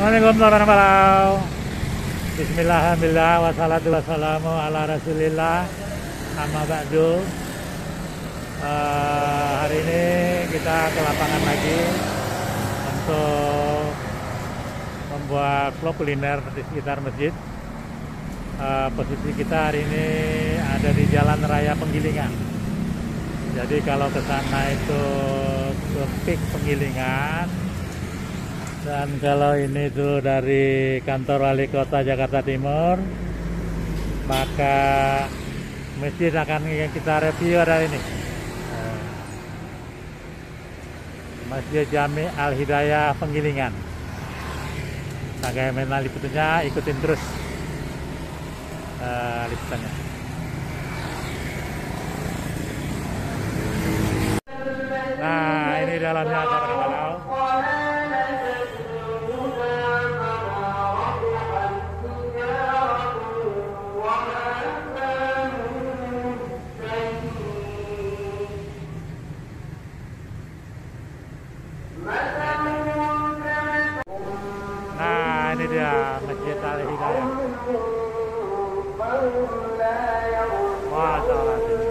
Assalamualaikum warahmatullahi wabarakatuh. Bismillah, alhamdulillah, wassalatu wassalamu ala rasulillah, amma ba'du. Hari ini kita ke lapangan lagi untuk membuat vlog kuliner di sekitar masjid. Posisi kita hari ini ada di Jalan Raya Penggilingan. Jadi kalau ke sana itu ke Pik Penggilingan. Dan kalau ini tuh dari kantor wali kota Jakarta Timur, maka masjid akan kita review ada ini, Masjid Jami Al Hidayah Penggilingan. Bagaimana liputannya, ikutin terus liputannya. Nah, ini dalamnya kalau ini dia Masjid Al Hidayah. Wah, salah sini.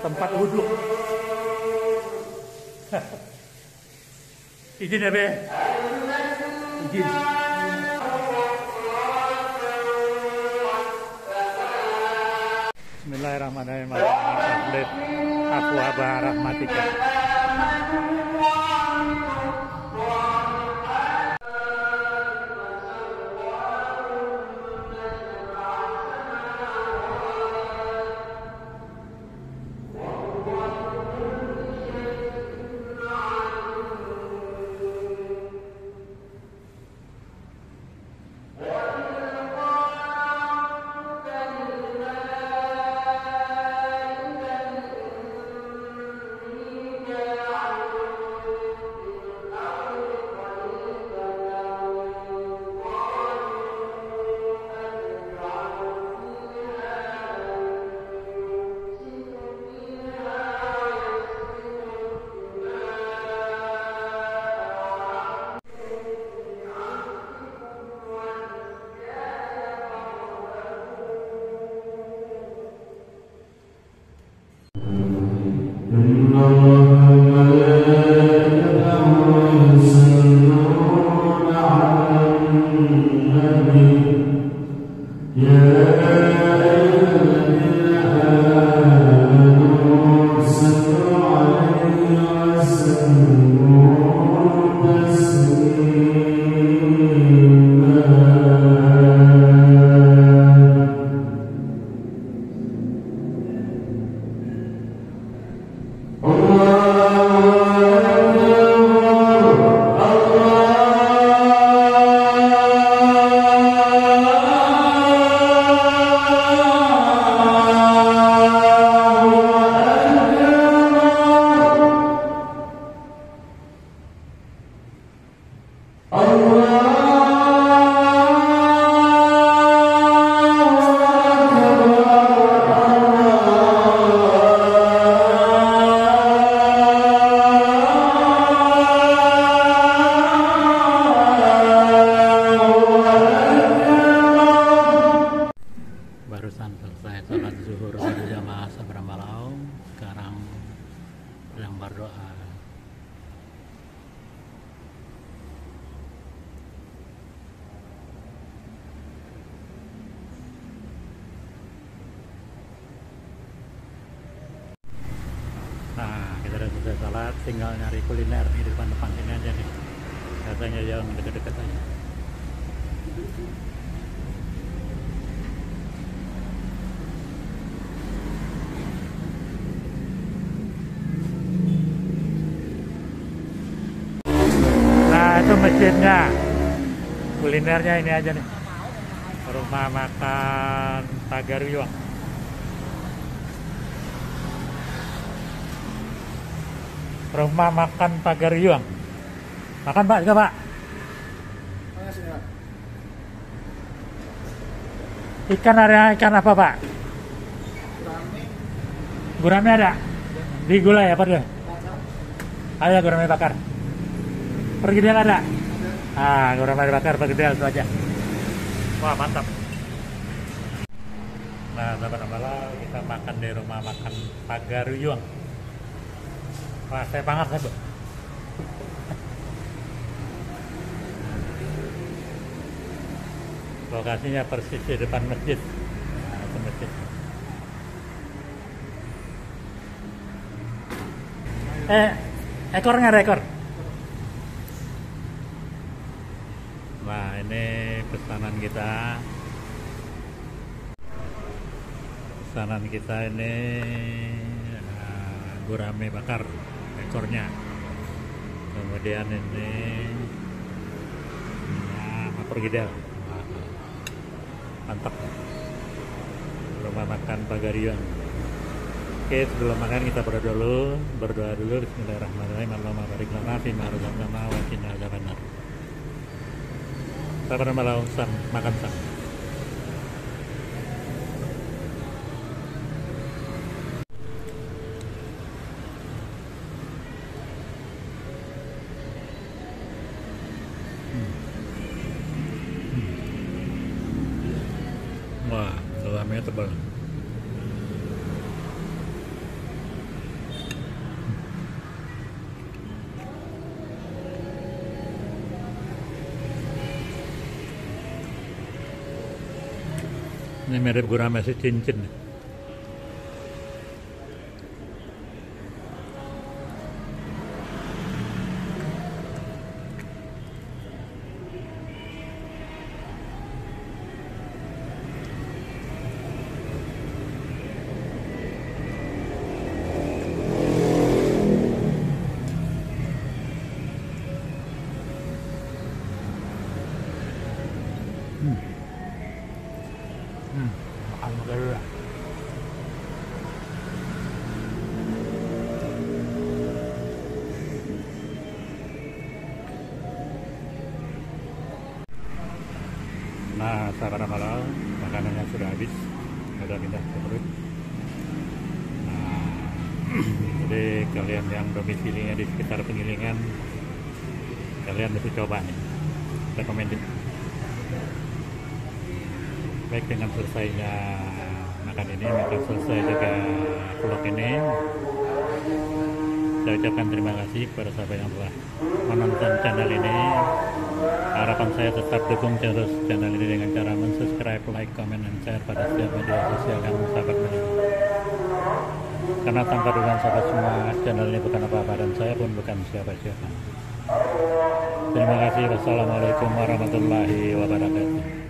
Tempat wudhu. Izin ya, Be? Izin. Bismillahirrahmanirrahim. Aku abah rahmatika. Barusan selesai sholat zuhur berjamaah Sabramalau, sekarang sedang berdoa. Nah, kita udah selesai sholat, tinggal nyari kuliner di depan-depan sini aja nih. Rasanya yang deket-deket aja. tuh masjidnya. Kulinernya ini aja nih. Rumah makan Pagaryuang. Rumah makan Pagaryuang. Makan Pak juga Pak. Ikan ada ikan apa Pak? Gurame ada? Di gulai apa dia? Ada gurame bakar. Pergedel ada? Ah, gurame bakar pergedel itu aja. Wah mantap. Nah sahabat-sahabat, kita makan di rumah makan Pagaryuang. Wah saya pangat saya Bu. Lokasinya persis di depan masjid. Nah, itu masjid. Ekornya ada ekor. Nah ini pesanan kita. Pesanan kita ini gurame bakar ekornya. Kemudian ini pergedel. Mantap. Rumah makan Pagaryuang. Oke, sebelum makan kita berdoa dulu. Bismillahirrahmanirrahim. Allahumma barik lana fi ma razaqtana wa qina adzabannar. Sabar malam makan sang. Wah, dalamnya tebal. Ini mirip gurame si cincin. Makan dulu lah. Nah, sahabat malam, makanannya sudah habis, sudah pindah ke perut. Nah, jadi kalian yang domisilinya di sekitar Pengilingan, kalian mesti coba nih, recommended. Baik, dengan selesainya makan ini, maka selesai juga vlog ini. Saya ucapkan terima kasih kepada sahabat yang telah menonton channel ini. Harapan saya tetap dukung terus channel ini dengan cara subscribe, like, comment, dan share pada setiap media sosial yang sahabat miliki. Karena tanpa dukungan sahabat semua, channel ini bukan apa-apa dan saya pun bukan siapa-siapa. Terima kasih. Wassalamualaikum warahmatullahi wabarakatuh.